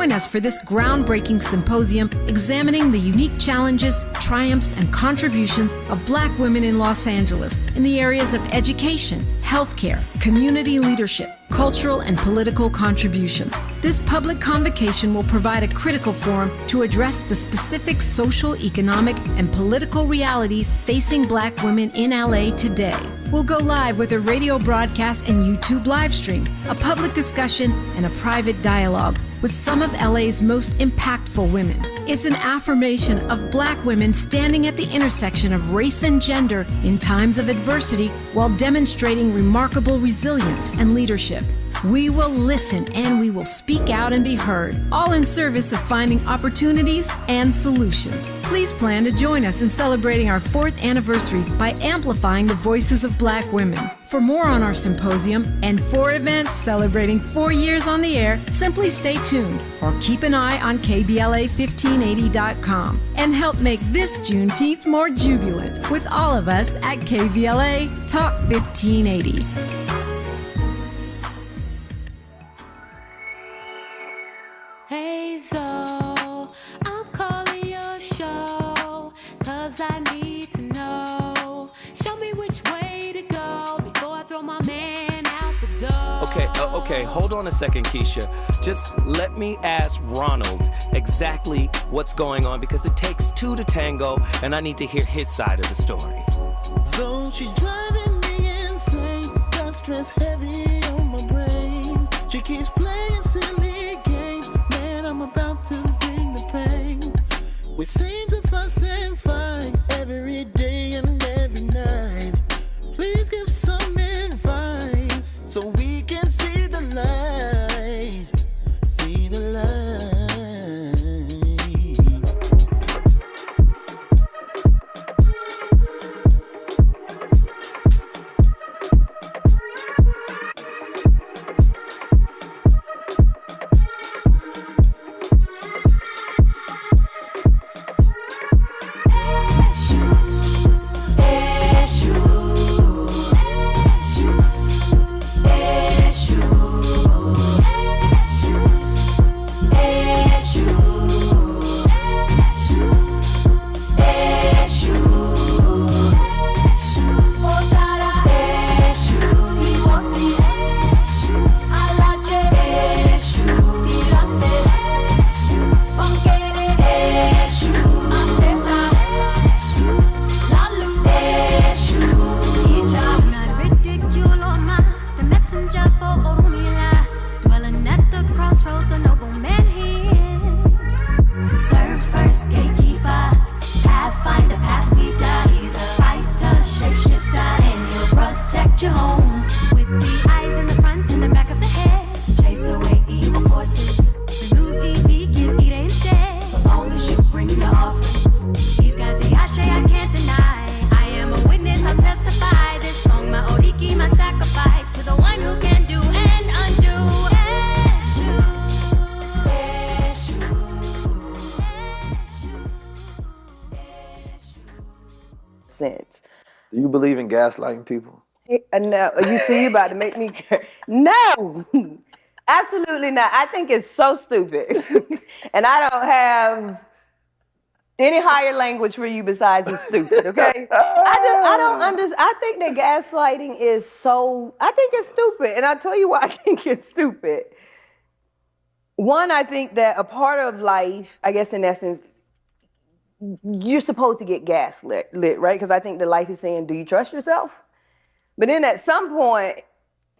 Join us for this groundbreaking symposium examining the unique challenges, triumphs, and contributions of Black women in Los Angeles in the areas of education, healthcare, community leadership, cultural and political contributions. This public convocation will provide a critical forum to address the specific social, economic, and political realities facing Black women in LA today. We'll go live with a radio broadcast and YouTube live stream, a public discussion, and a private dialogue with some of LA's most impactful women. It's an affirmation of Black women standing at the intersection of race and gender in times of adversity while demonstrating remarkable resilience and leadership. We will listen and we will speak out and be heard, all in service of finding opportunities and solutions. Please plan to join us in celebrating our 4th anniversary by amplifying the voices of Black women. For more on our symposium and 4 events celebrating 4 years on the air, simply stay tuned or keep an eye on KBLA1580.com and help make this Juneteenth more jubilant with all of us at KBLA Talk 1580. Hey, so I'm calling your show, 'cause I need to know. Show me which way to go before I throw my man out the door. Okay, hold on a second, Keisha. Just let me ask Ronald exactly what's going on, because it takes 2 to tango, and I need to hear his side of the story. So she's driving me insane, got stress heavy on my brain. She keeps playing silly games, man, I'm about to bring the pain. We seem to fuss and fight every day and every night. Please give some advice so we can see the light, see the light. Do you believe in gaslighting people? No, you see, you about to make me. No, absolutely not. I think it's so stupid, and I don't have any higher language for you besides it's stupid. Okay, I don't understand. I think that gaslighting is so. I think it's stupid, and I'll tell you why I think it's stupid. One, I think that a part of life, I guess in essence, you're supposed to get gaslit, right? Because I think that life is saying, do you trust yourself? But then at some point,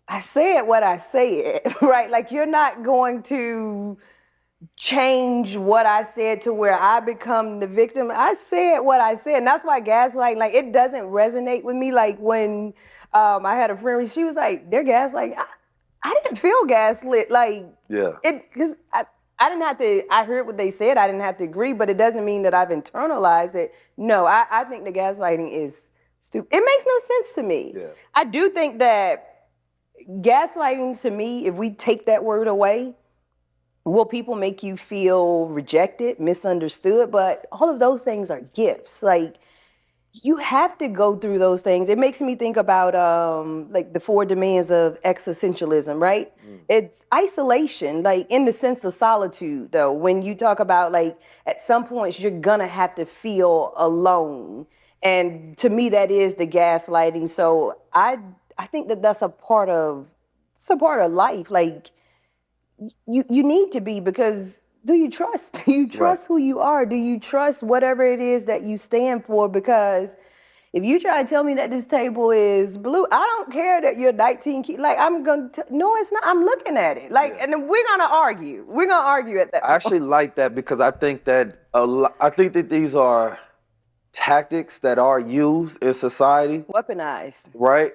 I said what I said, right? Like, you're not going to change what I said to where I become the victim. I said what I said, and that's why gaslighting, like, it doesn't resonate with me. Like, when I had a friend, she was like, they're gaslighting. I didn't feel gaslit. Like, yeah, because I didn't have to, I heard what they said, I didn't have to agree, but it doesn't mean that I've internalized it. No, I think the gaslighting is stupid. It makes no sense to me. Yeah. I do think that gaslighting, to me, if we take that word away, will people make you feel rejected, misunderstood? But all of those things are gifts. Like, you have to go through those things. It makes me think about like the 4 demands of existentialism, right? It's isolation, like in the sense of solitude, though. When you talk about like at some points you're gonna have to feel alone, and to me that is the gaslighting. So I think that that's a part of life. Like you need to be, because do you trust? Do you trust who you are? Do you trust whatever it is that you stand for? Because if you try to tell me that this table is blue, I don't care that you're 19. Like I'm gonna no, it's not. I'm looking at it. Like, and then we're gonna argue. We're gonna argue at that. I actually like that, because I think that I think that these are tactics that are used in society, Weaponized. right?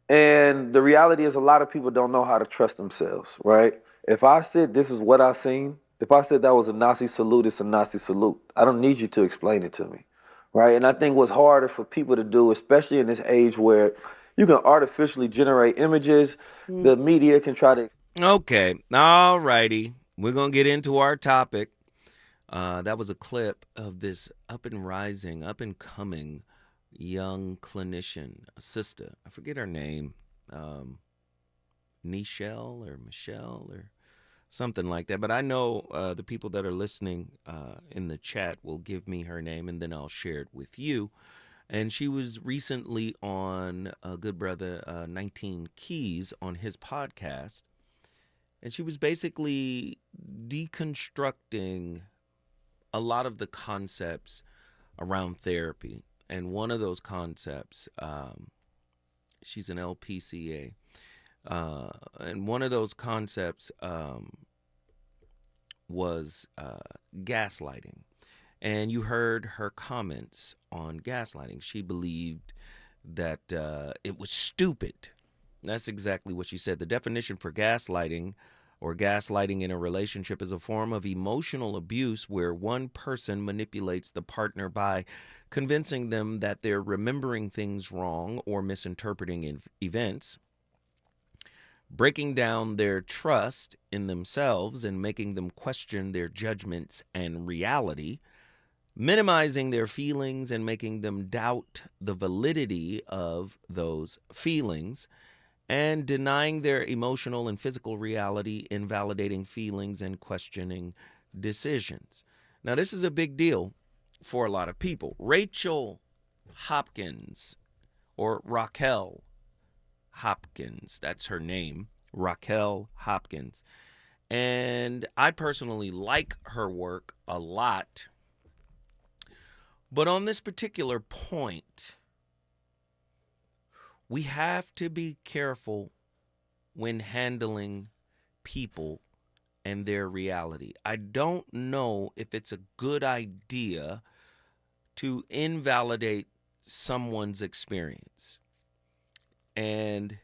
And the reality is, a lot of people don't know how to trust themselves, right? If I said this is what I seen, if I said that was a Nazi salute, it's a Nazi salute. I don't need you to explain it to me, right? And I think what's harder for people to do, especially in this age where you can artificially generate images, the media can try to. Okay, all righty. We're going to get into our topic. That was a clip of this up and rising, up and coming young clinician, a sister. I forget her name. Nichelle or Michelle or something like that. But I know the people that are listening in the chat will give me her name, and then I'll share it with you. And she was recently on Good Brother 19 Keys on his podcast. And she was basically deconstructing a lot of the concepts around therapy. And one of those concepts, she's an LPCA. And one of those concepts was gaslighting. And you heard her comments on gaslighting. She believed that it was stupid. That's exactly what she said. The definition for gaslighting or gaslighting in a relationship is a form of emotional abuse where one person manipulates the partner by convincing them that they're remembering things wrong or misinterpreting events, breaking down their trust in themselves and making them question their judgments and reality, minimizing their feelings and making them doubt the validity of those feelings, and denying their emotional and physical reality, invalidating feelings and questioning decisions. Now, this is a big deal for a lot of people. Rachel Hopkins, or Raquel Hopkins, that's her name, Raquel Hopkins. And I personally like her work a lot. But on this particular point, we have to be careful when handling people and their reality. I don't know if it's a good idea to invalidate someone's experience. And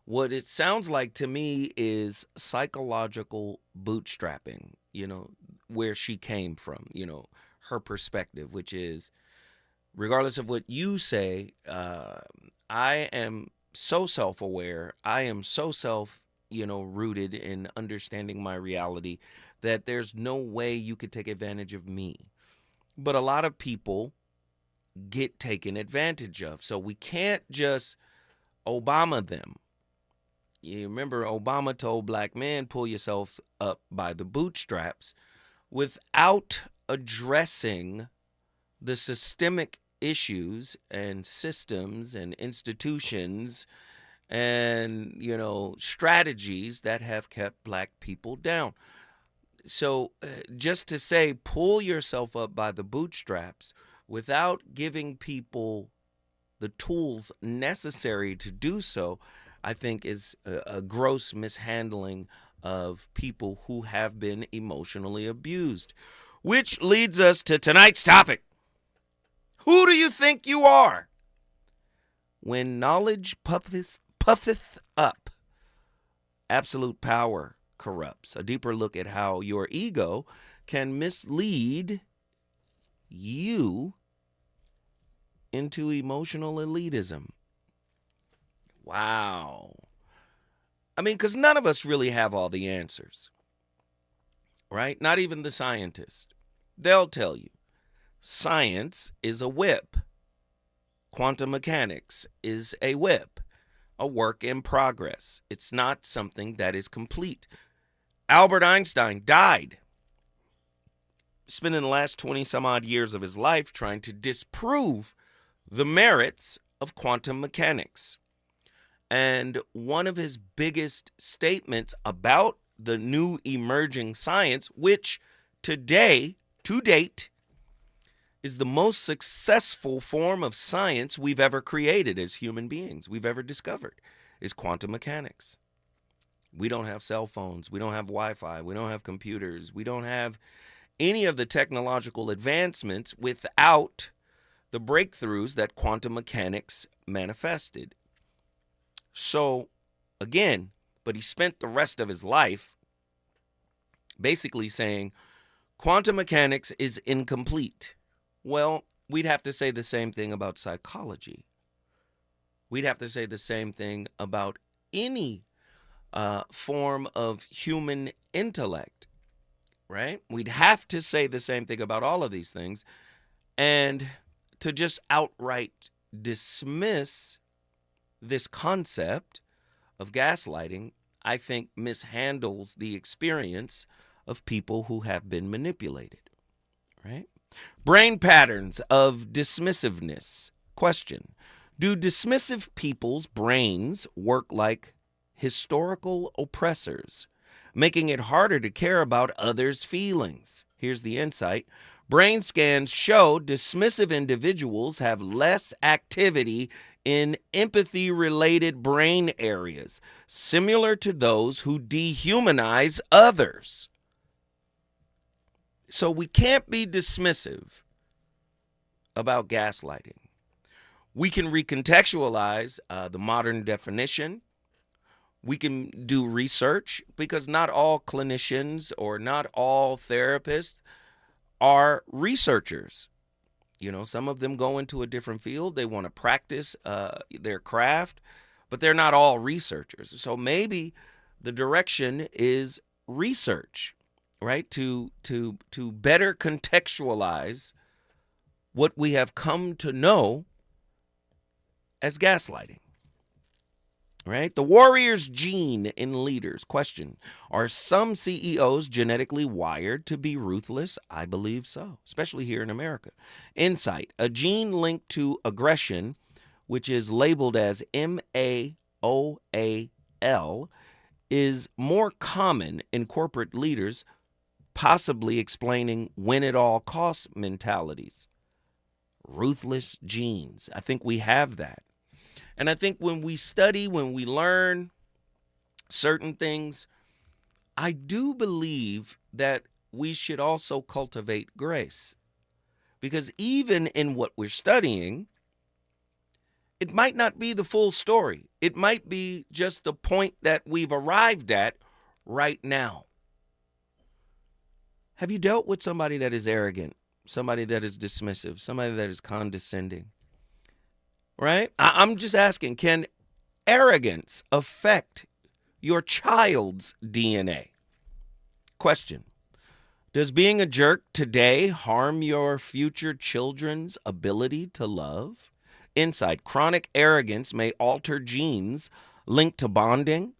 what it sounds like to me is psychological bootstrapping, where she came from, her perspective, which is, regardless of what you say, I am so self-aware. I am so rooted in understanding my reality that there's no way you could take advantage of me. But a lot of people get taken advantage of. So we can't just Obama them. You remember Obama told black men, pull yourself up by the bootstraps, without addressing the systemic issues and systems and institutions and, strategies that have kept black people down. So just to say, pull yourself up by the bootstraps without giving people the tools necessary to do so, I think is a gross mishandling of people who have been emotionally abused. Which leads us to tonight's topic. Who do you think you are? When knowledge puffeth up, absolute power corrupts. A deeper look at how your ego can mislead you into emotional elitism. Wow. I mean, because none of us really have all the answers, right? Not even the scientists. They'll tell you. Science is a whip. quantum mechanics is a whip, a work in progress. It's not something that is complete. Albert Einstein died, spending the last 20 some odd years of his life trying to disprove the merits of quantum mechanics. And one of his biggest statements about the new emerging science, which today, to date, is the most successful form of science we've ever created as human beings, we've ever discovered, is quantum mechanics. We don't have cell phones. We don't have Wi-Fi. We don't have computers. We don't have any of the technological advancements without the breakthroughs that quantum mechanics manifested. So, again, but he spent the rest of his life basically saying quantum mechanics is incomplete. Well, we'd have to say the same thing about psychology. We'd have to say the same thing about any form of human intellect, right? We'd have to say the same thing about all of these things. And to just outright dismiss this concept of gaslighting, I think, mishandles the experience of people who have been manipulated, right? Brain patterns of dismissiveness. Question: do dismissive people's brains work like historical oppressors, making it harder to care about others' feelings? Here's the insight. Brain scans show dismissive individuals have less activity in empathy-related brain areas, similar to those who dehumanize others. So we can't be dismissive about gaslighting. We can recontextualize the modern definition. We can do research, because not all clinicians or not all therapists are researchers. You know, some of them go into a different field. They want to practice their craft, but they're not all researchers. So maybe the direction is research, right? To better contextualize what we have come to know as gaslighting. Right? The warrior's gene in leaders. Question: are some CEOs genetically wired to be ruthless? I believe so, especially here in America. Insight: a gene linked to aggression, which is labeled as MAOAL, is more common in corporate leaders, possibly explaining win at all costs mentalities. Ruthless genes. I think we have that. And I think when we study, when we learn certain things, I do believe that we should also cultivate grace. Because even in what we're studying, it might not be the full story. It might be just the point that we've arrived at right now. Have you dealt with somebody that is arrogant, somebody that is dismissive, somebody that is condescending? Right? I'm just asking, can arrogance affect your child's DNA? Question: does being a jerk today harm your future children's ability to love? Insight: chronic arrogance may alter genes linked to bonding,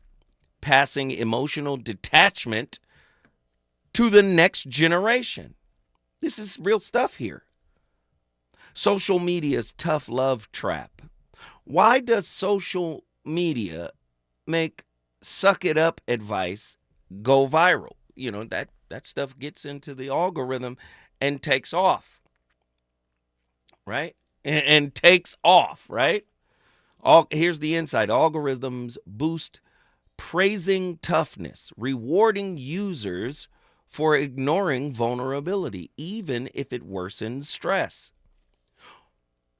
passing emotional detachment to the next generation. This is real stuff here. Social media's tough love trap. Why does social media make suck it up advice go viral? You know, that stuff gets into the algorithm and takes off, right? And takes off, right? Here's the insight. Algorithms boost praising toughness, rewarding users for ignoring vulnerability, even if it worsens stress.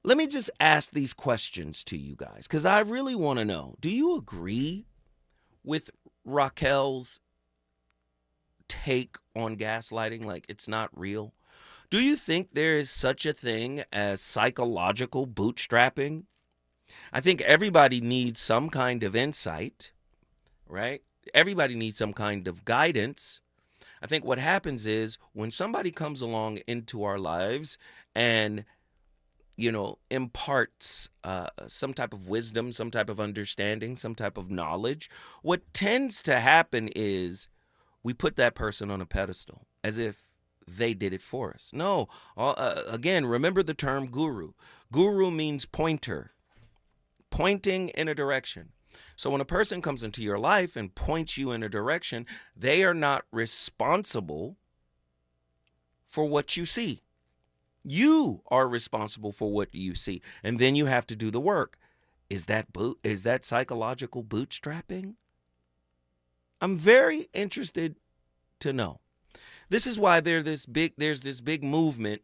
Let me just ask these questions to you guys, because I really want to know, do you agree with Raquel's take on gaslighting, like it's not real? Do you think there is such a thing as psychological bootstrapping? I think everybody needs some kind of insight, right? Everybody needs some kind of guidance. I think what happens is when somebody comes along into our lives and imparts some type of wisdom, some type of understanding, some type of knowledge, what tends to happen is we put that person on a pedestal as if they did it for us. No, again, remember the term guru. Guru means pointer, pointing in a direction. So when a person comes into your life and points you in a direction, they are not responsible for what you see. You are responsible for what you see, and then you have to do the work. Is that psychological bootstrapping? I'm very interested to know. This is why there's this big movement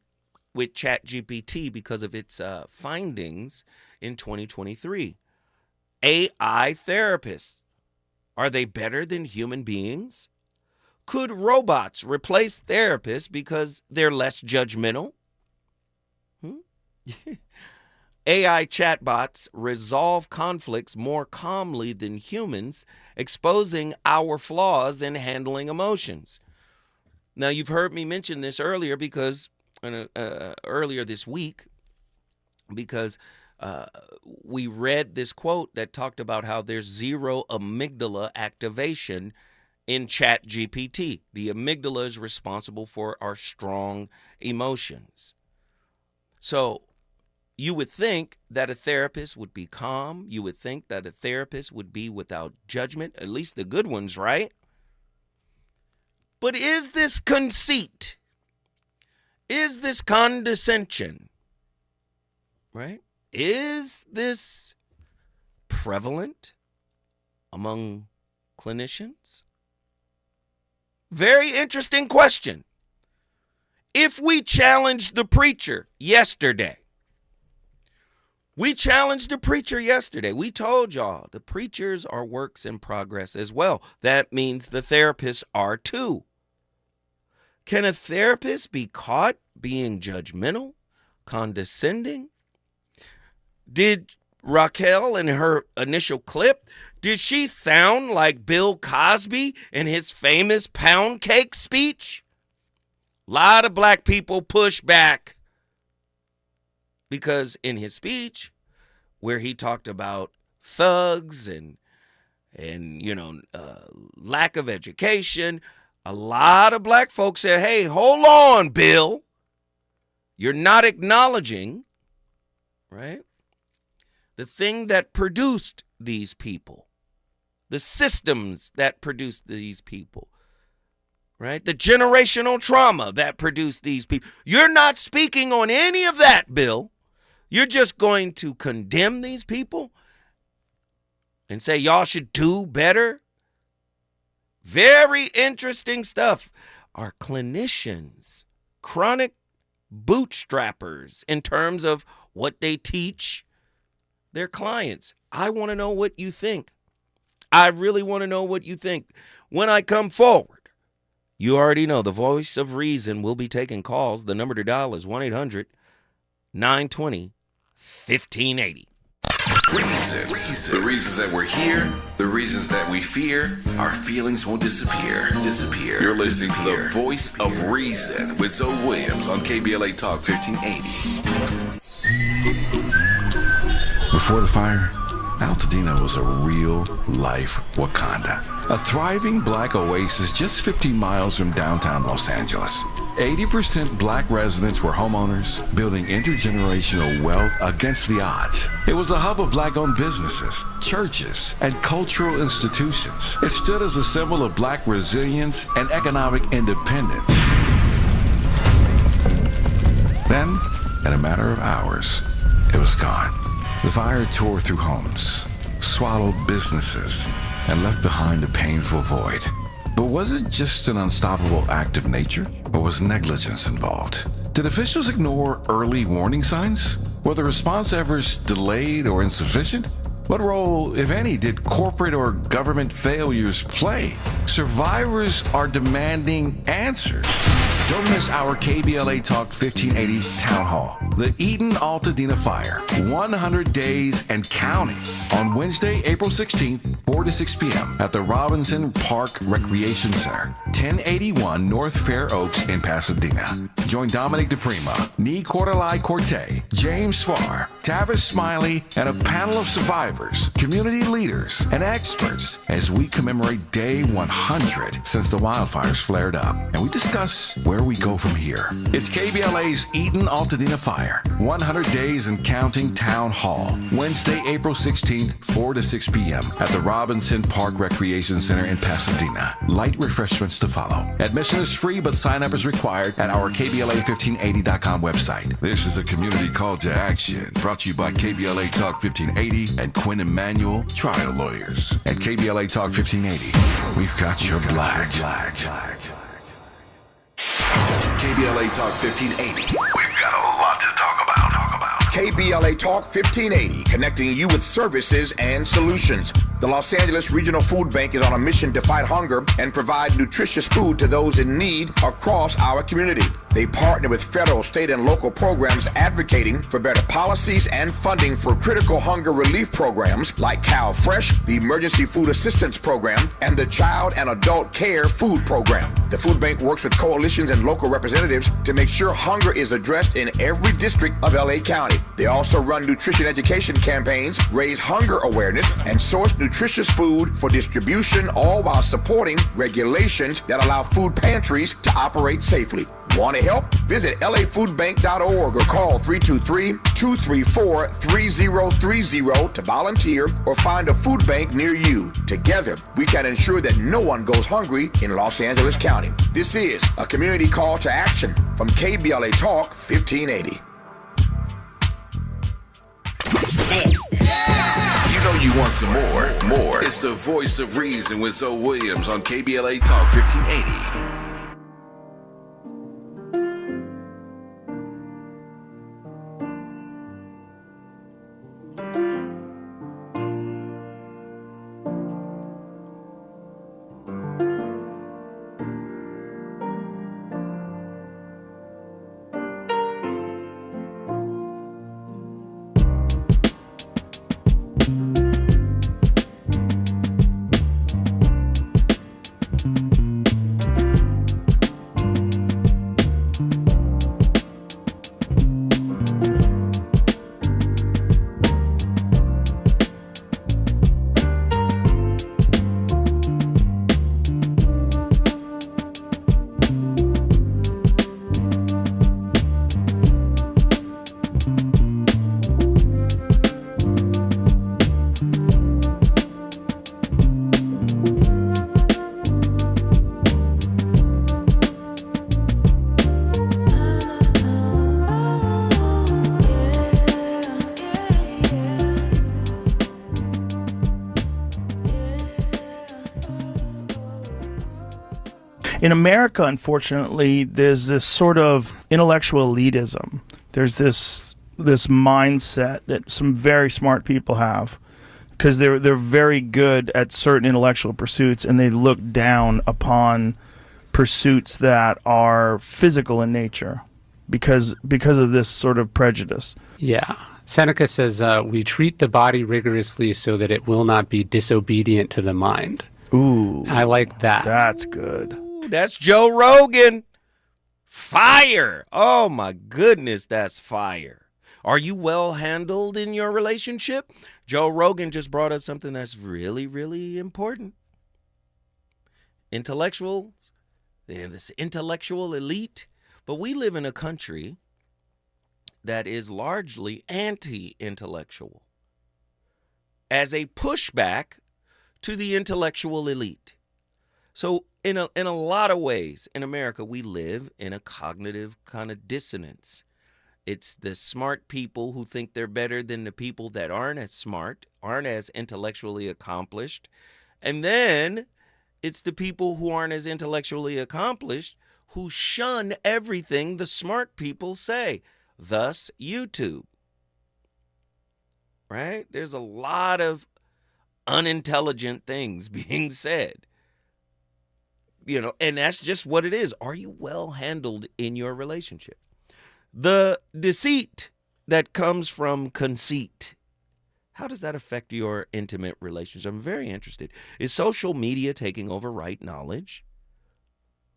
with ChatGPT because of its findings in 2023. AI therapists, are they better than human beings? Could robots replace therapists because they're less judgmental? AI chatbots resolve conflicts more calmly than humans, exposing our flaws in handling emotions. Now, you've heard me mention this earlier because earlier this week, because we read this quote that talked about how there's zero amygdala activation in ChatGPT. The amygdala is responsible for our strong emotions. So you would think that a therapist would be calm. You would think that a therapist would be without judgment, at least the good ones, right? But is this conceit? Is this condescension? Right? Is this prevalent among clinicians? Very interesting question. If we challenged the preacher yesterday, we told y'all the preachers are works in progress as well. That means the therapists are too. Can a therapist be caught being judgmental, condescending? Did Raquel in her initial clip, did she sound like Bill Cosby in his famous pound cake speech? A lot of black people push back because in his speech where he talked about thugs and lack of education, a lot of black folks said, hey, hold on, Bill. You're not acknowledging, right, the thing that produced these people, the systems that produced these people, right? The generational trauma that produced these people. You're not speaking on any of that, Bill. You're just going to condemn these people and say y'all should do better. Very interesting stuff. Are clinicians chronic bootstrappers in terms of what they teach their clients? I want to know what you think. I really want to know what you think. When I come forward, you already know the voice of reason will be taking calls. The number to dial is 1-800-920-1580. Reasons. The reasons that we're here, the reasons that we fear, our feelings won't disappear. You're listening to the voice of reason with Zoe Williams on KBLA Talk 1580. Before the fire, Altadena was a real-life Wakanda. A thriving black oasis just 15 miles from downtown Los Angeles. 80% black residents were homeowners, building intergenerational wealth against the odds. It was a hub of black-owned businesses, churches, and cultural institutions. It stood as a symbol of black resilience and economic independence. Then, in a matter of hours, it was gone. The fire tore through homes, swallowed businesses, and left behind a painful void. But was it just an unstoppable act of nature, or was negligence involved? Did officials ignore early warning signs? Were the response efforts delayed or insufficient? What role, if any, did corporate or government failures play? Survivors are demanding answers. Don't miss our KBLA Talk 1580 Town Hall. The Eden Altadena Fire, 100 days and counting. On Wednesday, April 16th, 4 to 6 p.m. at the Robinson Park Recreation Center, 1081 North Fair Oaks in Pasadena. Join Dominic DePrima, Nee Cordelai Corte, James Farr, Tavis Smiley, and a panel of survivors, community leaders, and experts as we commemorate Day 100 since the wildfires flared up. And we discuss where we go from here. It's KBLA's Eden Altadena Fire, 100 Days and Counting Town Hall, Wednesday, April 16th, 4 to 6 p.m. at the Robinson Park Recreation Center in Pasadena. Light refreshments to follow. Admission is free, but sign-up is required at our KBLA1580.com website. This is a community call to action brought to you by KBLA Talk 1580 and Quinn Emanuel Trial Lawyers. At KBLA Talk 1580, we've got your black. KBLA Talk 1580. We've got a lot to talk about. KBLA Talk 1580, connecting you with services and solutions. The Los Angeles Regional Food Bank is on a mission to fight hunger and provide nutritious food to those in need across our community. They partner with federal, state, and local programs advocating for better policies and funding for critical hunger relief programs like Cal Fresh, the Emergency Food Assistance Program, and the Child and Adult Care Food Program. The food bank works with coalitions and local representatives to make sure hunger is addressed in every district of LA County. They also run nutrition education campaigns, raise hunger awareness, and source nutritious food for distribution, all while supporting regulations that allow food pantries to operate safely. Want to help? Visit lafoodbank.org or call 323-234-3030 to volunteer or find a food bank near you. Together, we can ensure that no one goes hungry in Los Angeles County. This is a community call to action from KBLA Talk 1580. You know you want some more. It's the voice of reason with Zoe Williams on KBLA Talk 1580. In America, unfortunately, there's this sort of intellectual elitism. There's this mindset that some very smart people have because they're very good at certain intellectual pursuits, and they look down upon pursuits that are physical in nature because of this sort of prejudice. Yeah. Seneca says, we treat the body rigorously so that it will not be disobedient to the mind. Ooh. I like that. That's good. That's Joe Rogan. Fire. Oh, my goodness, that's fire. Are you well handled in your relationship? Joe Rogan just brought up something that's really, really important. Intellectuals, they're this intellectual elite, but we live in a country that is largely anti-intellectual as a pushback to the intellectual elite. So in a lot of ways in America, we live in a cognitive kind of dissonance. It's the smart people who think they're better than the people that aren't as smart, aren't as intellectually accomplished. And then it's the people who aren't as intellectually accomplished who shun everything the smart people say. Thus, YouTube. Right? There's a lot of unintelligent things being said. and that's just what it is. Are you well handled in your relationship? The deceit that comes from conceit, how does that affect your intimate relationship? I'm very interested. Is social media taking over right knowledge?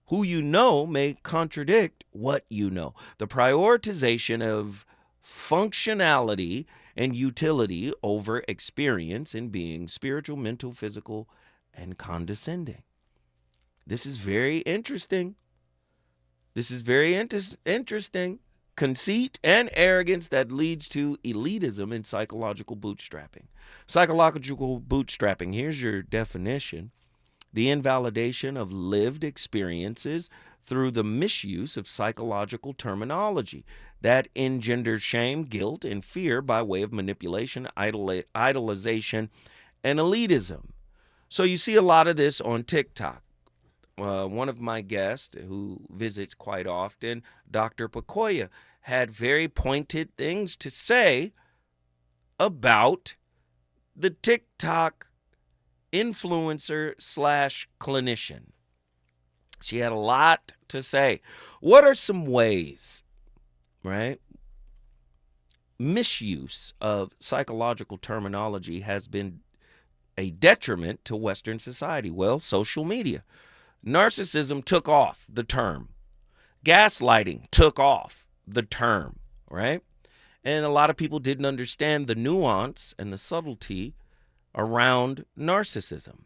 Who you know may contradict what you know. The prioritization of functionality and utility over experience in being spiritual, mental, physical, and condescending. This is very interesting. Interesting. Conceit and arrogance that leads to elitism and psychological bootstrapping. Psychological bootstrapping, here's your definition. The invalidation of lived experiences through the misuse of psychological terminology that engenders shame, guilt, and fear by way of manipulation, idolization, and elitism. So you see a lot of this on TikTok. One of my guests who visits quite often, Dr. Pakoya, had very pointed things to say about the TikTok influencer / clinician. She had a lot to say. What are some ways, right? Misuse of psychological terminology has been a detriment to Western society. Well, social media. Narcissism took off the term. Gaslighting took off the term, right? And a lot of people didn't understand the nuance and the subtlety around narcissism,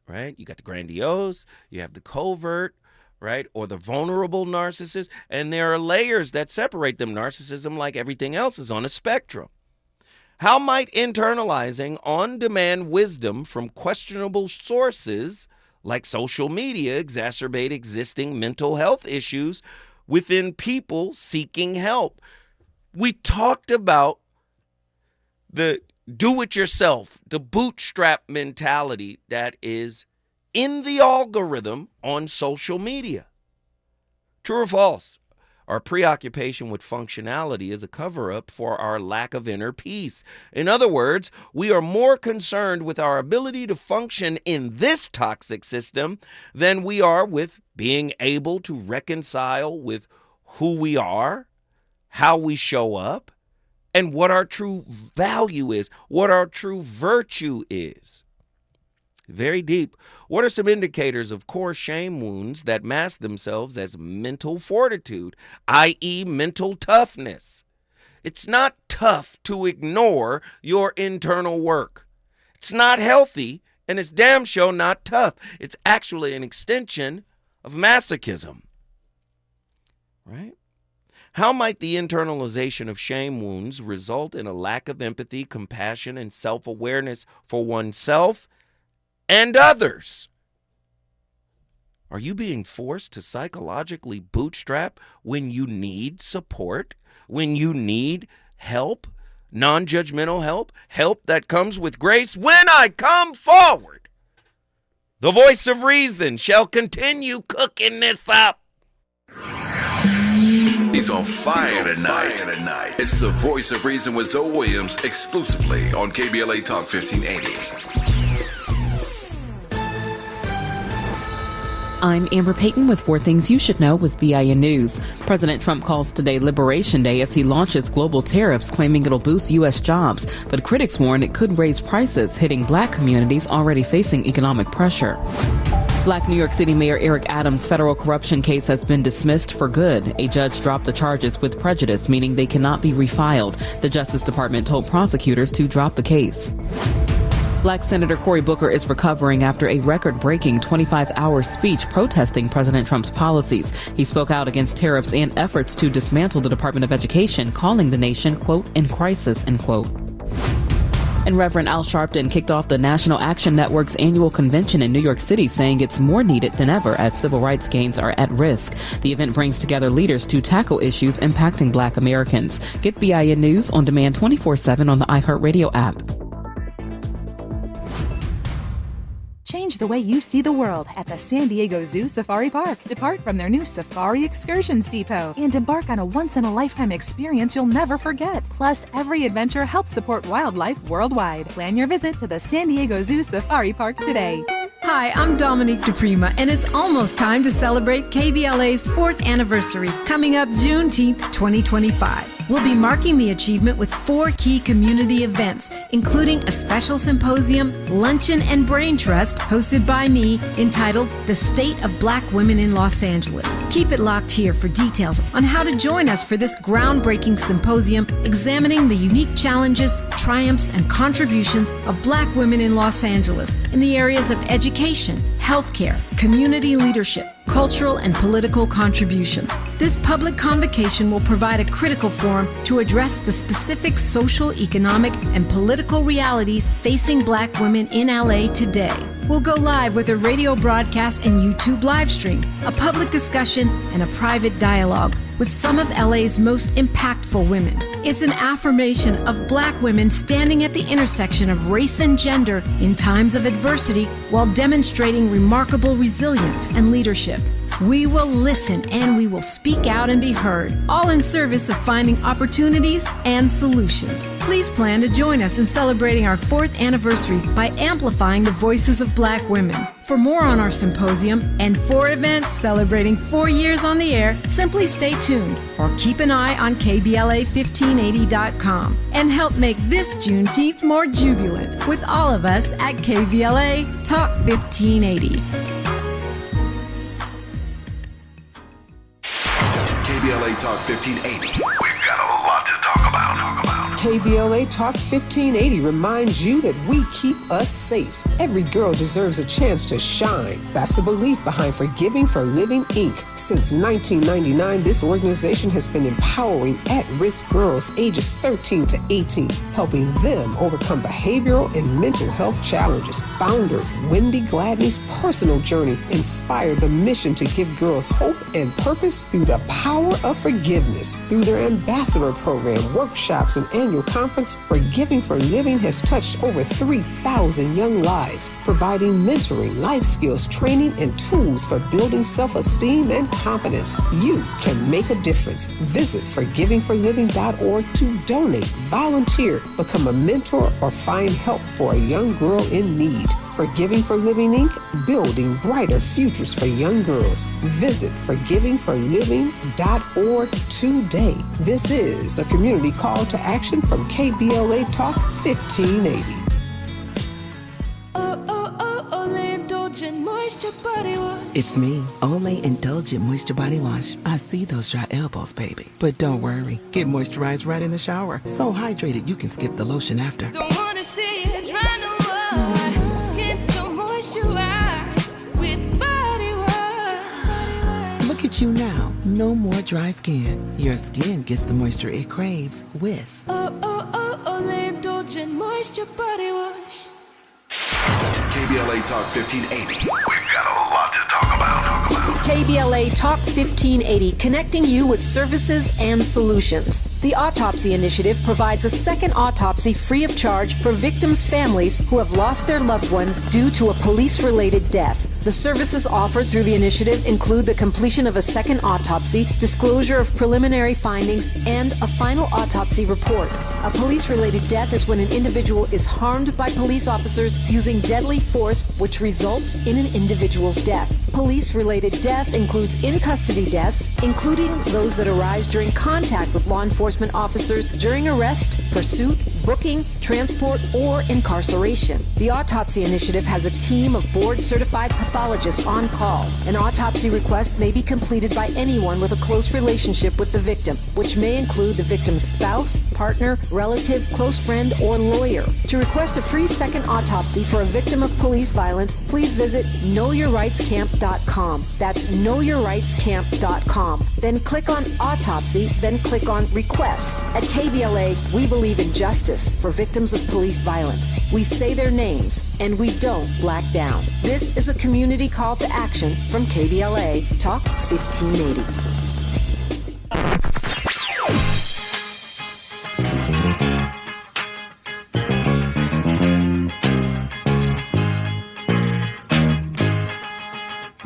right? You got the grandiose, you have the covert, right? Or the vulnerable narcissist, and there are layers that separate them. Narcissism, like everything else, is on a spectrum. How might internalizing on-demand wisdom from questionable sources like social media exacerbate existing mental health issues within people seeking help? We talked about the do-it-yourself, the bootstrap mentality that is in the algorithm on social media. True or false? Our preoccupation with functionality is a cover-up for our lack of inner peace. In other words, we are more concerned with our ability to function in this toxic system than we are with being able to reconcile with who we are, how we show up, and what our true value is, what our true virtue is. Very deep. What are some indicators of core shame wounds that mask themselves as mental fortitude, i.e. mental toughness? It's not tough to ignore your internal work. It's not healthy, and it's damn sure not tough. It's actually an extension of masochism, right? How might the internalization of shame wounds result in a lack of empathy, compassion, and self-awareness for oneself and others? Are you being forced to psychologically bootstrap when you need support, when you need help, non-judgmental help, help that comes with grace? When I come forward, the voice of reason shall continue cooking this up. He's on fire tonight. It's the Voice of Reason with Zoe Williams, exclusively on KBLA Talk 1580. I'm Amber Payton with 4 Things You Should Know with BIN News. President Trump calls today Liberation Day as he launches global tariffs, claiming it'll boost U.S. jobs. But critics warn it could raise prices, hitting black communities already facing economic pressure. Black New York City Mayor Eric Adams' federal corruption case has been dismissed for good. A judge dropped the charges with prejudice, meaning they cannot be refiled. The Justice Department told prosecutors to drop the case. Black Senator Cory Booker is recovering after a record-breaking 25-hour speech protesting President Trump's policies. He spoke out against tariffs and efforts to dismantle the Department of Education, calling the nation, quote, in crisis, end quote. And Reverend Al Sharpton kicked off the National Action Network's annual convention in New York City, saying it's more needed than ever as civil rights gains are at risk. The event brings together leaders to tackle issues impacting Black Americans. Get BIN News on demand 24/7 on the iHeartRadio app. Change the way you see the world at the San Diego Zoo Safari Park. Depart from their new Safari Excursions Depot and embark on a once-in-a-lifetime experience you'll never forget. Plus, every adventure helps support wildlife worldwide. Plan your visit to the San Diego Zoo Safari Park today. Hi, I'm Dominique DePrima, and it's almost time to celebrate KBLA's 4th anniversary, coming up Juneteenth 2025. We'll be marking the achievement with 4 key community events, including a special symposium, luncheon, and brain trust hosted by me entitled The State of Black Women in Los Angeles. Keep it locked here for details on how to join us for this groundbreaking symposium examining the unique challenges, triumphs, and contributions of Black women in Los Angeles in the areas of education, healthcare, community leadership, cultural and political contributions. This public convocation will provide a critical forum to address the specific social, economic, and political realities facing Black women in LA today. We'll go live with a radio broadcast and YouTube live stream, a public discussion, and a private dialogue with some of LA's most impactful women. It's an affirmation of Black women standing at the intersection of race and gender in times of adversity while demonstrating remarkable resilience and leadership. We will listen and we will speak out and be heard, all in service of finding opportunities and solutions. Please plan to join us in celebrating our 4th anniversary by amplifying the voices of Black women. For more on our symposium and 4 events celebrating 4 years on the air, simply stay tuned or keep an eye on KBLA1580.com and help make this Juneteenth more jubilant with all of us at KBLA Talk 1580. KBLA Talk 1580. We've got a lot to talk about. KBLA Talk 1580 reminds you that we keep us safe. Every girl deserves a chance to shine. That's the belief behind Forgiving for Living, Inc. Since 1999, this organization has been empowering at-risk girls ages 13 to 18, helping them overcome behavioral and mental health challenges. Founder Wendy Gladney's personal journey inspired the mission to give girls hope and purpose through the power of forgiveness. Through their ambassador program, workshops, and annual conference, Forgiving for Living has touched over 3,000 young lives, providing mentoring, life skills, training, and tools for building self-esteem and confidence. You can make a difference. Visit forgivingforliving.org to donate, volunteer, become a mentor, or find help for a young girl in need. Forgiving for Living, Inc., building brighter futures for young girls. Visit forgivingforliving.org today. This is a community call to action from KBLA Talk 1580. It's me, Olay Indulgent Moisture Body Wash. I see those dry elbows, baby. But don't worry, get moisturized right in the shower. So hydrated you can skip the lotion after. Don't wanna see it dry no more. Skin so moisturized with body wash. Look at you now, no more dry skin. Your skin gets the moisture it craves with Olay Indulgent Moisture Body Wash. KBLA Talk 1580. We've got a lot to talk about. KBLA Talk 1580, connecting you with services and solutions. The Autopsy Initiative provides a second autopsy free of charge for victims' families who have lost their loved ones due to a police-related death. The services offered through the initiative include the completion of a second autopsy, disclosure of preliminary findings, and a final autopsy report. A police-related death is when an individual is harmed by police officers using deadly force, which results in an individual's death. Police-related death includes in-custody deaths, including those that arise during contact with law enforcement officers during arrest, pursuit, booking, transport, or incarceration. The Autopsy Initiative has a team of board-certified pathologists on call. An autopsy request may be completed by anyone with a close relationship with the victim, which may include the victim's spouse, partner, relative, close friend, or lawyer. To request a free second autopsy for a victim of police violence, please visit knowyourrightscamp.com. That's knowyourrightscamp.com. Then click on Autopsy, then click on Request. At KBLA, we believe in justice for victims of police violence. We say their names, and we don't black down. This is a community call to action from KBLA Talk 1580.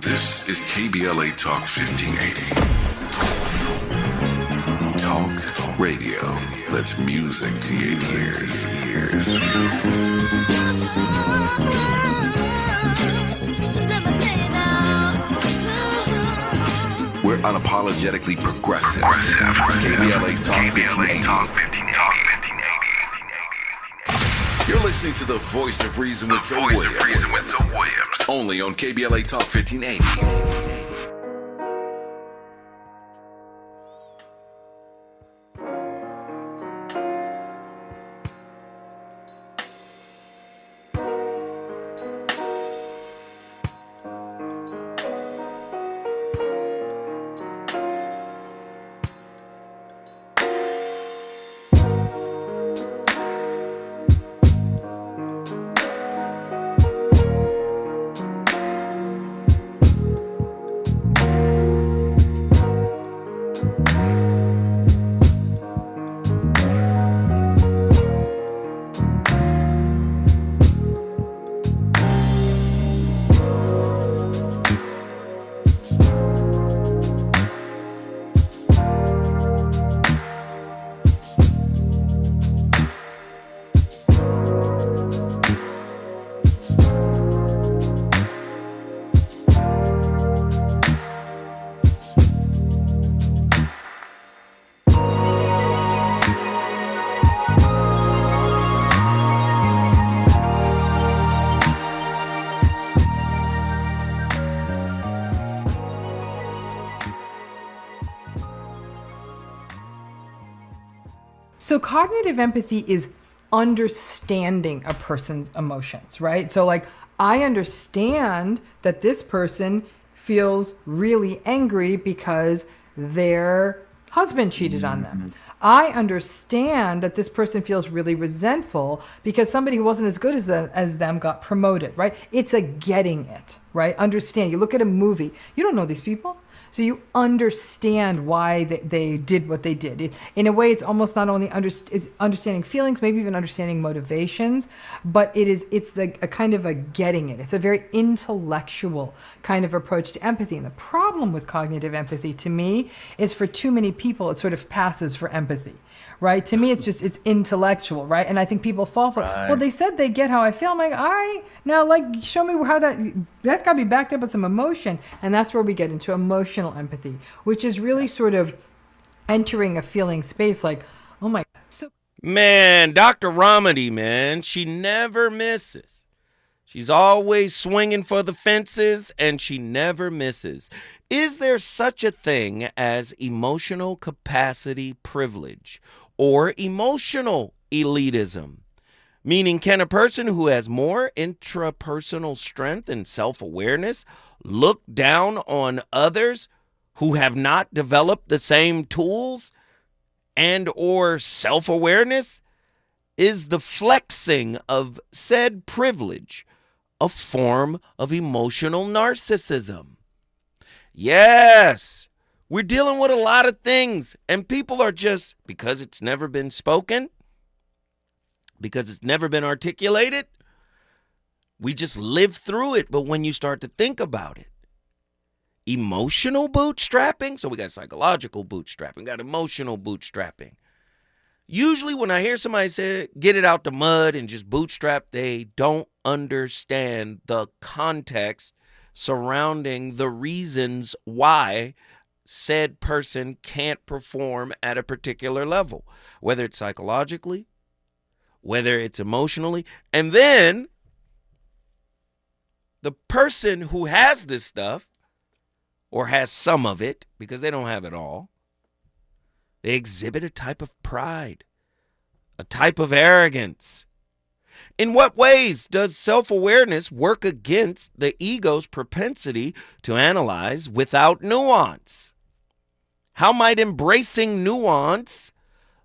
This is KBLA Talk 1580. Talk radio. That's music to your ears. unapologetically progressive. KBLA Talk 1580. You're listening to the voice of reason with Zoe Williams. Only on KBLA Talk 1580. So cognitive empathy is understanding a person's emotions, right? So like, I understand that this person feels really angry because their husband cheated on them. I understand that this person feels really resentful because somebody who wasn't as good as them got promoted, right? It's a getting it, right? Understand. You look at a movie, you don't know these people. So you understand why they did what they did. In a way, it's almost not only it's understanding feelings, maybe even understanding motivations, but it's a kind of a getting it. It's a very intellectual kind of approach to empathy. And the problem with cognitive empathy, to me, is for too many people, it sort of passes for empathy. Right? To me, it's intellectual, right? And I think people fall for, well, they said they get how I feel. I'm like, all right, now like, show me how that's got to be backed up with some emotion. And that's where we get into emotional empathy, which is really sort of entering a feeling space like, oh my God. So, man, Dr. Ramadi, man, she never misses. She's always swinging for the fences and she never misses. Is there such a thing as emotional capacity privilege? Or emotional elitism, meaning can a person who has more intrapersonal strength and self-awareness look down on others who have not developed the same tools and or self-awareness? Is the flexing of said privilege a form of emotional narcissism? Yes. We're dealing with a lot of things, and people are just, because it's never been spoken, because it's never been articulated, we just live through it. But when you start to think about it, emotional bootstrapping, so we got psychological bootstrapping, got emotional bootstrapping. Usually when I hear somebody say, get it out the mud and just bootstrap, they don't understand the context surrounding the reasons why said person can't perform at a particular level, whether it's psychologically, whether it's emotionally. And then the person who has this stuff or has some of it, because they don't have it all, they exhibit a type of pride, a type of arrogance. In what ways does self-awareness work against the ego's propensity to analyze without nuance? How might embracing nuance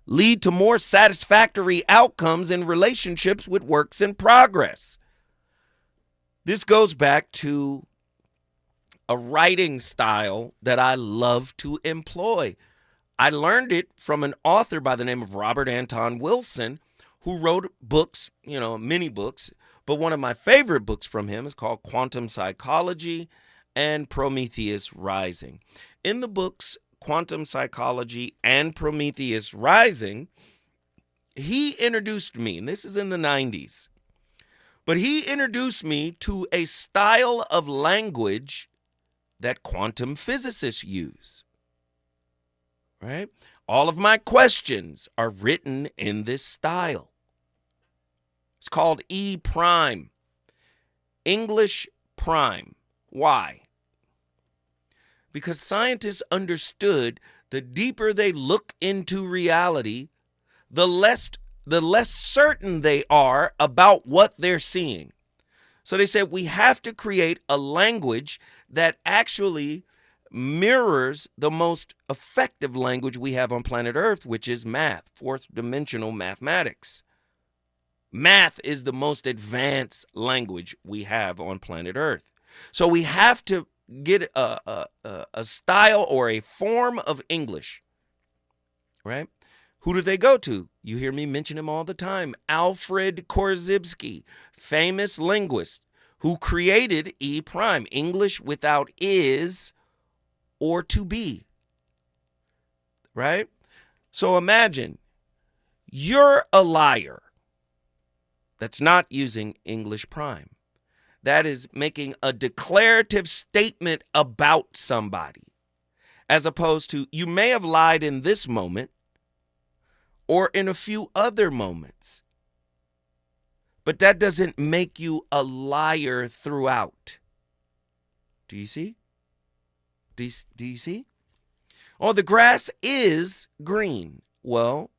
lead to more satisfactory outcomes in relationships with works in progress? This goes back to a writing style that I love to employ. I learned it from an author by the name of Robert Anton Wilson, who wrote books, many books, but one of my favorite books from him is called Quantum Psychology and Prometheus Rising. In the books Quantum Psychology and Prometheus Rising, he introduced me, and this is in the 90s, but he introduced me to a style of language that quantum physicists use. right? All of my questions are written in this style. It's called E prime, English prime. Why? Because scientists understood the deeper they look into reality, the less certain they are about what they're seeing. So they said we have to create a language that actually mirrors the most effective language we have on planet Earth, which is math, fourth dimensional mathematics. Math is the most advanced language we have on planet Earth. So we have to get a style or a form of English, right? Who do they go to? You hear me mention him all the time. Alfred Korzybski, famous linguist who created E prime, English without is or to be, right? So imagine you're a liar. That's not using English prime. That is making a declarative statement about somebody, as opposed to you may have lied in this moment or in a few other moments, but that doesn't make you a liar throughout. Do you see? Do you see? Oh, the grass is green. Well,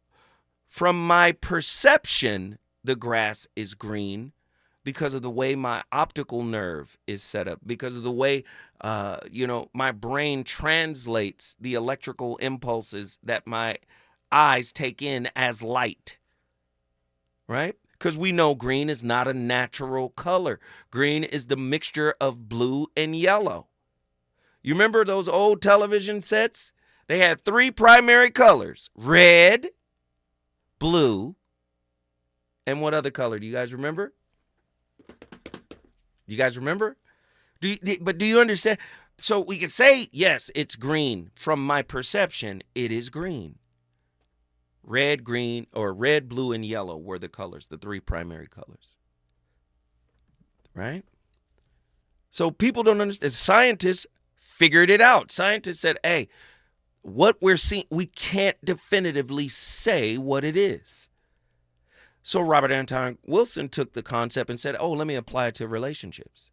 from my perception, the grass is green because of the way my optical nerve is set up, because of the way, my brain translates the electrical impulses that my eyes take in as light, right? Because we know green is not a natural color. Green is the mixture of blue and yellow. You remember those old television sets? They had three primary colors: red, blue, and what other color? Do you guys remember? You guys remember? But do you understand? So we can say, yes, it's green. From my perception, it is green. Red, green, or red, blue, and yellow were the colors, the three primary colors. Right? So people don't understand. Scientists figured it out. Scientists said, hey, what we're seeing, we can't definitively say what it is. So Robert Anton Wilson took the concept and said, oh, let me apply it to relationships.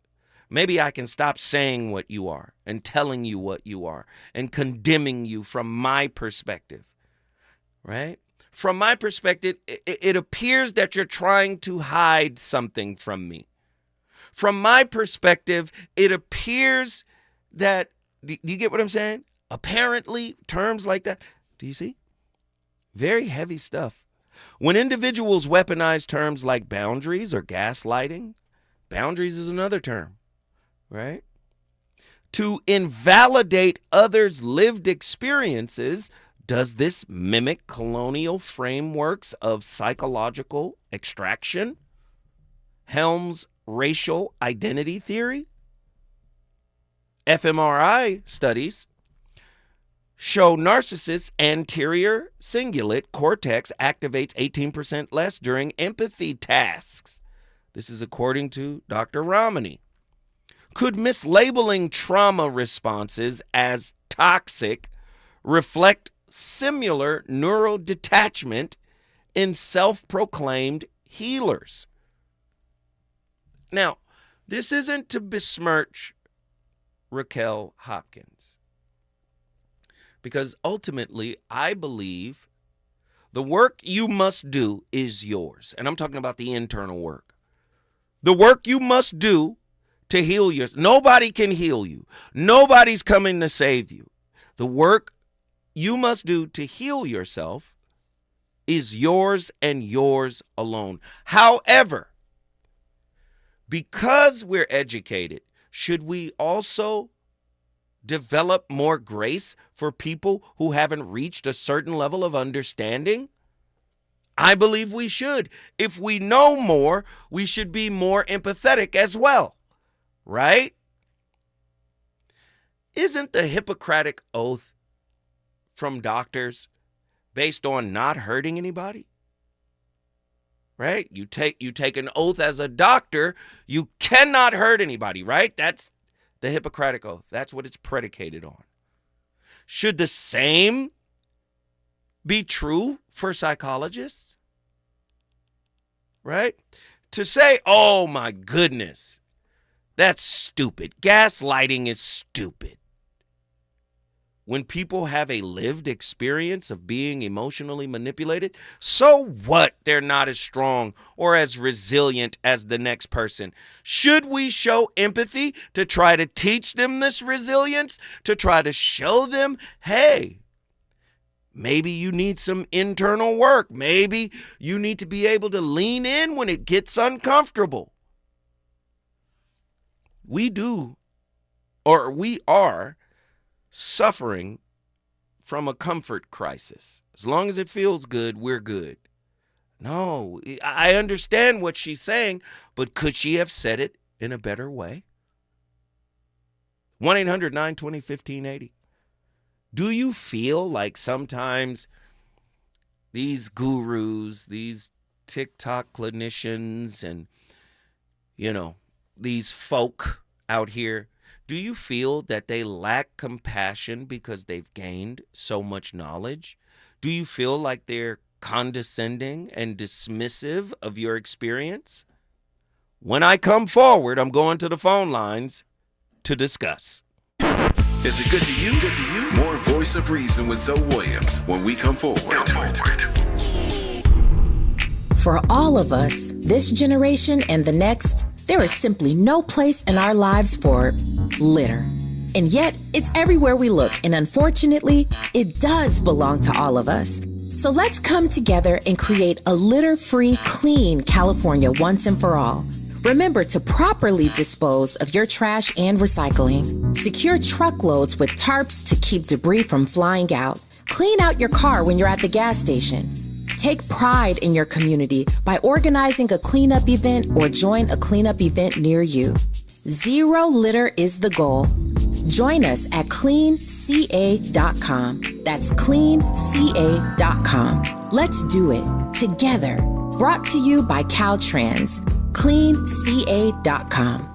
Maybe I can stop saying what you are and telling you what you are and condemning you from my perspective, right? From my perspective, it appears that you're trying to hide something from me. From my perspective, it appears that, do you get what I'm saying? Apparently, terms like that. Do you see? Very heavy stuff. When individuals weaponize terms like boundaries or gaslighting, boundaries is another term, right? To invalidate others' lived experiences, does this mimic colonial frameworks of psychological extraction? Helm's racial identity theory? fMRI studies show narcissists' anterior cingulate cortex activates 18% less during empathy tasks. This is according to Dr. Ramani. Could mislabeling trauma responses as toxic reflect similar neural detachment in self-proclaimed healers? Now, this isn't to besmirch Raquel Hopkins, because ultimately I believe the work you must do is yours. And I'm talking about the internal work. The work you must do to heal yourself. Nobody can heal you. Nobody's coming to save you. The work you must do to heal yourself is yours and yours alone. However, because we're educated, should we also develop more grace for people who haven't reached a certain level of understanding? I believe we should. If we know more, we should be more empathetic as well, right? Isn't the Hippocratic Oath from doctors based on not hurting anybody? Right? You take an oath as a doctor, you cannot hurt anybody, right? That's the Hippocratic Oath. That's what it's predicated on. Should the same be true for psychologists? Right? To say, oh my goodness, that's stupid. Gaslighting is stupid. When people have a lived experience of being emotionally manipulated, so what? They're not as strong or as resilient as the next person. Should we show empathy to try to teach them this resilience, to try to show them, hey, maybe you need some internal work. Maybe you need to be able to lean in when it gets uncomfortable. We are suffering from a comfort crisis. As long as it feels good, we're good. No, I understand what she's saying, but could she have said it in a better way? 1-800-920-1580. Do you feel like sometimes these gurus, these TikTok clinicians, and, these folk out here, do you feel that they lack compassion because they've gained so much knowledge? Do you feel like they're condescending and dismissive of your experience? When I come forward, I'm going to the phone lines to discuss. Is it good to you? More Voice of Reason with Zoe Williams when we come forward. For all of us, this generation and the next, there is simply no place in our lives for litter. And yet, it's everywhere we look, and unfortunately, it does belong to all of us. So let's come together and create a litter-free, clean California once and for all. Remember to properly dispose of your trash and recycling. Secure truckloads with tarps to keep debris from flying out. Clean out your car when you're at the gas station. Take pride in your community by organizing a cleanup event or join a cleanup event near you. Zero litter is the goal. Join us at cleanca.com. That's cleanca.com. Let's do it together. Brought to you by Caltrans. cleanca.com.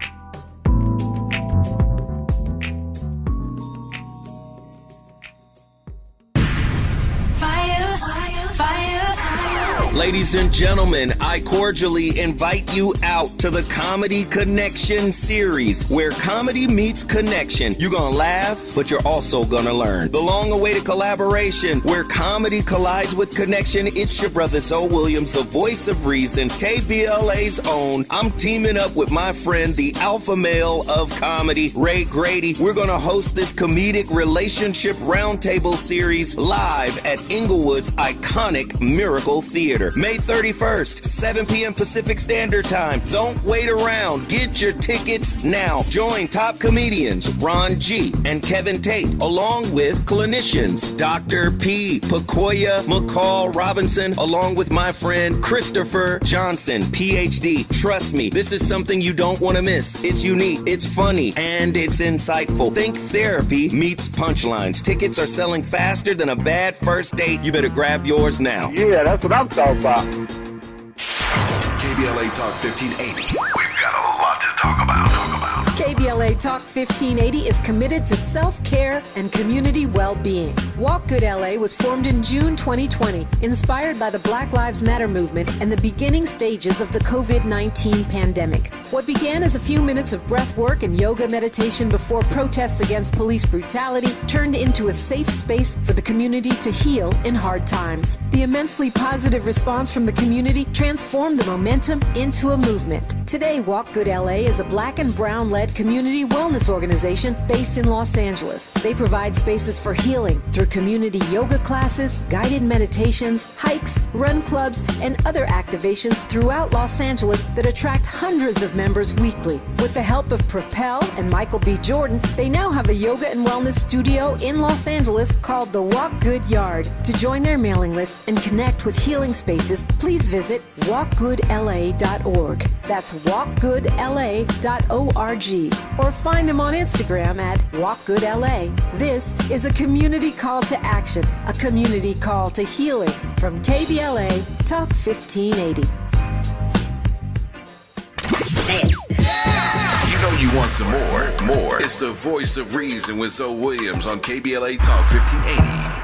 Ladies and gentlemen, I cordially invite you out to the Comedy Connection series, where comedy meets connection. You're gonna laugh, but you're also gonna learn. The long-awaited collaboration, where comedy collides with connection. It's your brother Zoe Williams, the voice of reason, KBLA's own. I'm teaming up with my friend, the alpha male of comedy, Ray Grady. We're gonna host this comedic relationship roundtable series live at Inglewood's iconic Miracle Theater. May 31st, 7 p.m. Pacific Standard Time. Don't wait around. Get your tickets now. Join top comedians Ron G. and Kevin Tate, along with clinicians Dr. P. Pacoya McCall Robinson, along with my friend Christopher Johnson, PhD. Trust me, this is something you don't want to miss. It's unique, it's funny, and it's insightful. Think therapy meets punchlines. Tickets are selling faster than a bad first date. You better grab yours now. Yeah, that's what I'm talking about. KBLA Talk 1580. We've got a lot to talk about. KBLA Talk 1580 is committed to self-care and community well-being. Walk Good LA was formed in June 2020, inspired by the Black Lives Matter movement and the beginning stages of the COVID-19 pandemic. What began as a few minutes of breath work and yoga meditation before protests against police brutality turned into a safe space for the community to heal in hard times. The immensely positive response from the community transformed the momentum into a movement. Today, Walk Good LA is a Black and Brown-led community wellness organization based in Los Angeles. They provide spaces for healing through community yoga classes, guided meditations, hikes, run clubs, and other activations throughout Los Angeles that attract hundreds of members weekly. With the help of Propel and Michael B. Jordan, they now have a yoga and wellness studio in Los Angeles called the Walk Good Yard. To join their mailing list and connect with healing spaces, please visit walkgoodla.org. That's walkgoodla.org. Or find them on Instagram at walkgoodla. This is a community call to action, a community call to healing from KBLA Talk 1580. You know you want some more. It's the Voice of Reason with Zoe Williams on KBLA Talk 1580.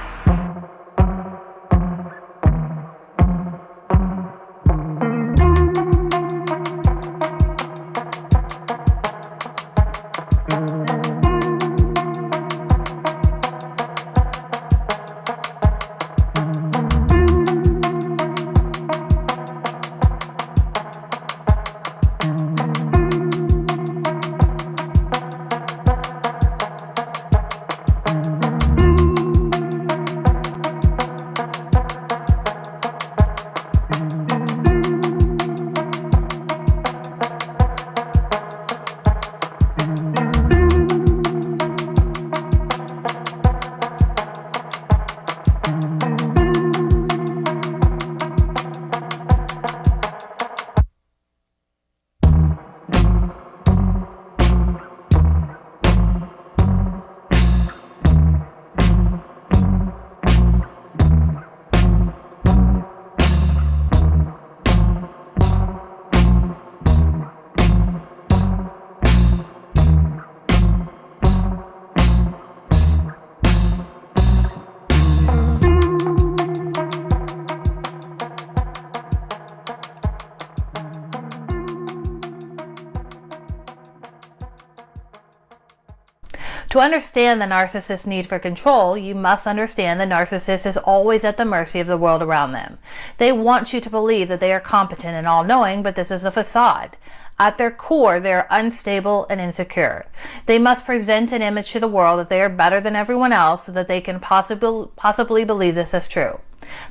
To understand the narcissist's need for control, you must understand the narcissist is always at the mercy of the world around them. They want you to believe that they are competent and all-knowing, but this is a facade. At their core, they are unstable and insecure. They must present an image to the world that they are better than everyone else so that they can possibly believe this is true.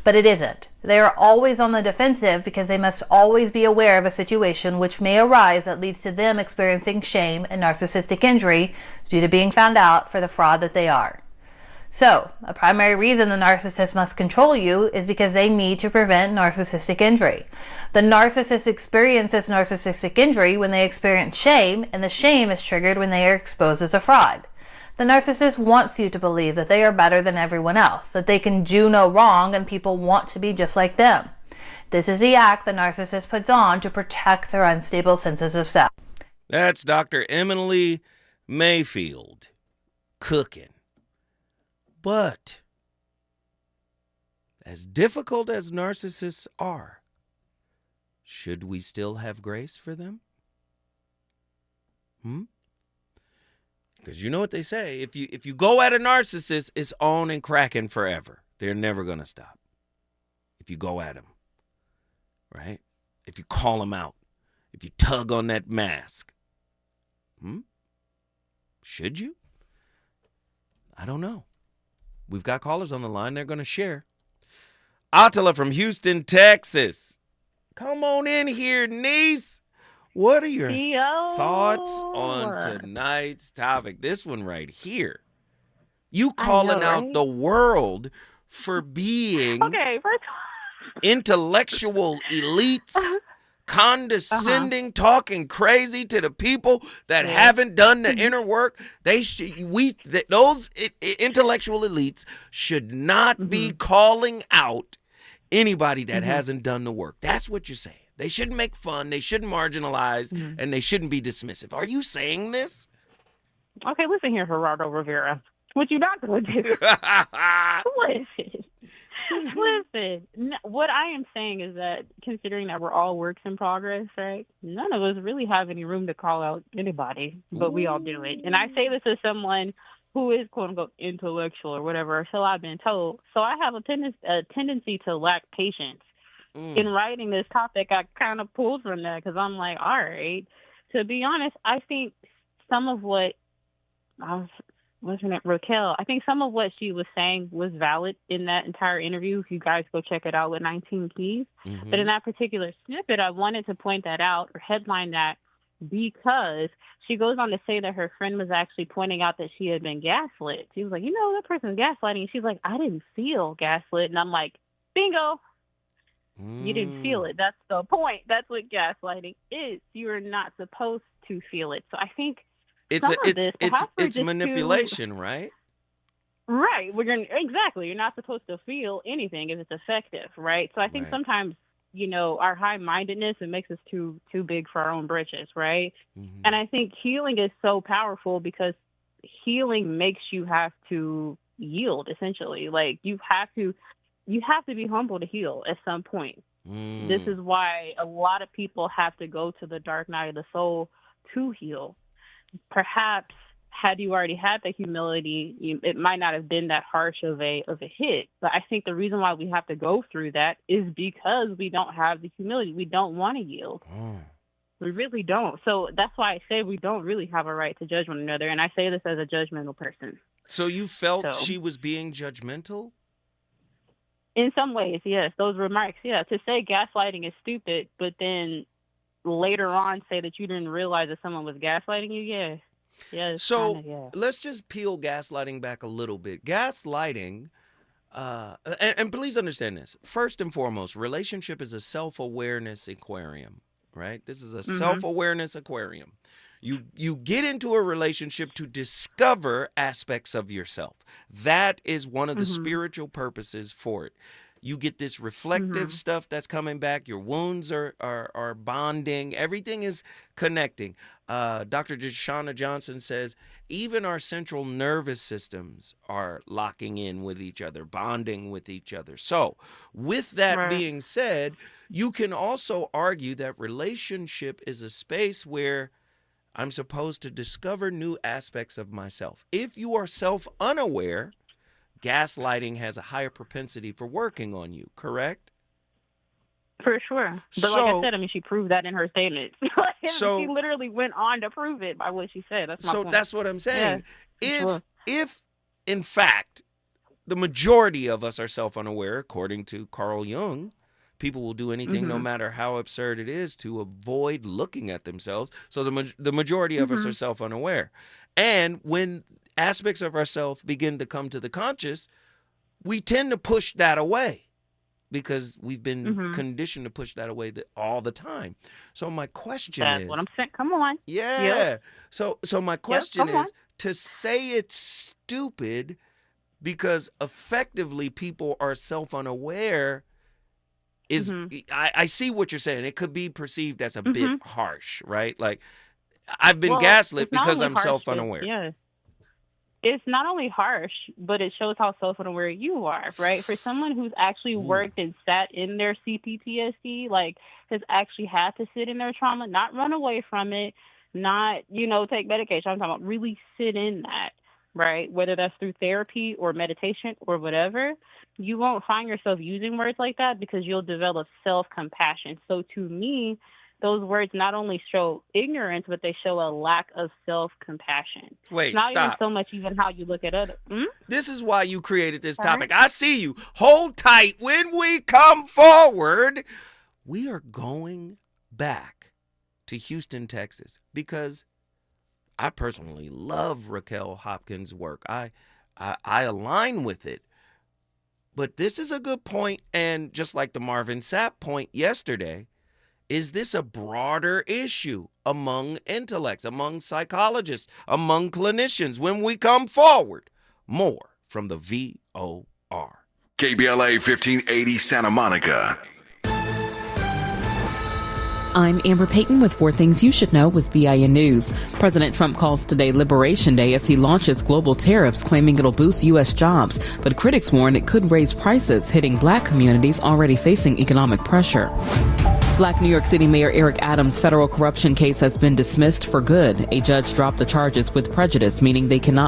But it isn't. They are always on the defensive because they must always be aware of a situation which may arise that leads to them experiencing shame and narcissistic injury due to being found out for the fraud that they are. So, a primary reason the narcissist must control you is because they need to prevent narcissistic injury. The narcissist experiences narcissistic injury when they experience shame, and the shame is triggered when they are exposed as a fraud. The narcissist wants you to believe that they are better than everyone else, that they can do no wrong and people want to be just like them. This is the act the narcissist puts on to protect their unstable senses of self. That's Dr. Emily Mayfield cooking. But as difficult as narcissists are, should we still have grace for them? Because you know what they say, if you go at a narcissist, it's on and cracking forever. They're never going to stop. If you go at them, right? If you call them out, if you tug on that mask. Should you? I don't know. We've got callers on the line. They're going to share. Attila from Houston, Texas. Come on in here, niece. What are your thoughts on tonight's topic? This one right here. You calling out the world for being intellectual elites, condescending, talking crazy to the people that haven't done the inner work. Those intellectual elites should not be calling out anybody that hasn't done the work. That's what you're saying. They shouldn't make fun, they shouldn't marginalize, and they shouldn't be dismissive. Are you saying this? Okay, listen here, Gerardo Rivera. What you not going to do? Listen. What I am saying is that, considering that we're all works in progress, right, none of us really have any room to call out anybody, but we all do it. And I say this as someone who is, quote-unquote, intellectual or whatever, so I've been told. So I have a tendency to lack patience. In writing this topic, I kind of pulled from that because I'm like, all right. To be honest, I think some of what Raquel? I think some of what she was saying was valid in that entire interview. If you guys go check it out with 19 Keys. But in that particular snippet, I wanted to point that out or headline that because she goes on to say that her friend was actually pointing out that she had been gaslit. She was like, that person's gaslighting. And she's like, I didn't feel gaslit. And I'm like, bingo. You didn't feel it. That's the point. That's what gaslighting is. You're not supposed to feel it. So I think it's manipulation, right? Right. Exactly. You're not supposed to feel anything if it's effective, right? So I think sometimes, our high-mindedness, it makes us too big for our own britches, right? And I think healing is so powerful because healing makes you have to yield, essentially. Like you have to be humble to heal at some point. This is why a lot of people have to go to the dark night of the soul to heal. Perhaps had you already had the humility, it might not have been that harsh of a hit. But I think the reason why we have to go through that is because we don't have the humility. We don't want to yield. We really don't. So that's why I say we don't really have a right to judge one another. And I say this as a judgmental person. So you felt she was being judgmental? In some ways, yes. Those remarks, to say gaslighting is stupid, but then later on say that you didn't realize that someone was gaslighting you, yes. So let's just peel gaslighting back a little bit. Gaslighting, and please understand this. First and foremost, relationship is a self-awareness aquarium, right? This is a self-awareness aquarium. You get into a relationship to discover aspects of yourself. That is one of the spiritual purposes for it. You get this reflective stuff that's coming back. Your wounds are bonding. Everything is connecting. Dr. Deshauna Johnson says even our central nervous systems are locking in with each other, bonding with each other. So with that being said, you can also argue that relationship is a space where I'm supposed to discover new aspects of myself. If you are self-unaware, gaslighting has a higher propensity for working on you, correct? For sure. But like I said, I mean, she proved that in her statement. She literally went on to prove it by what she said. That's my point. That's what I'm saying. Yeah, if in fact, the majority of us are self-unaware, according to Carl Jung, people will do anything, no matter how absurd it is, to avoid looking at themselves. So the majority of us are self-unaware. And when aspects of ourselves begin to come to the conscious, we tend to push that away because we've been conditioned to push that away all the time. So my question is... That's what I'm saying. Come on. Yeah. Yep. So my question is, to say it's stupid because effectively people are self-unaware is... I see what you're saying. It could be perceived as a bit harsh, right? Like, I've been gaslit because I'm self-unaware. Yeah. It's not only harsh, but it shows how self-unaware you are, right? For someone who's actually worked and sat in their CPTSD, like has actually had to sit in their trauma, not run away from it, not, take medication. I'm talking about really sit in that, right? Whether that's through therapy or meditation or whatever, you won't find yourself using words like that because you'll develop self-compassion. So to me, those words not only show ignorance, but they show a lack of self-compassion. Wait, not stop. even so much even how you look at others. This is why you created this topic. I see you. Hold tight. When we come forward, we are going back to Houston, Texas, because I personally love Raquel Hopkins' work. I align with it. But this is a good point, and just like the Marvin Sapp point yesterday, is this a broader issue among intellects, among psychologists, among clinicians? When we come forward, more from the VOR. KBLA 1580 Santa Monica. I'm Amber Payton with 4 Things You Should Know with BIN News. President Trump calls today Liberation Day as he launches global tariffs, claiming it'll boost U.S. jobs. But critics warn it could raise prices, hitting black communities already facing economic pressure. Black New York City Mayor Eric Adams' federal corruption case has been dismissed for good. A judge dropped the charges with prejudice, meaning they cannot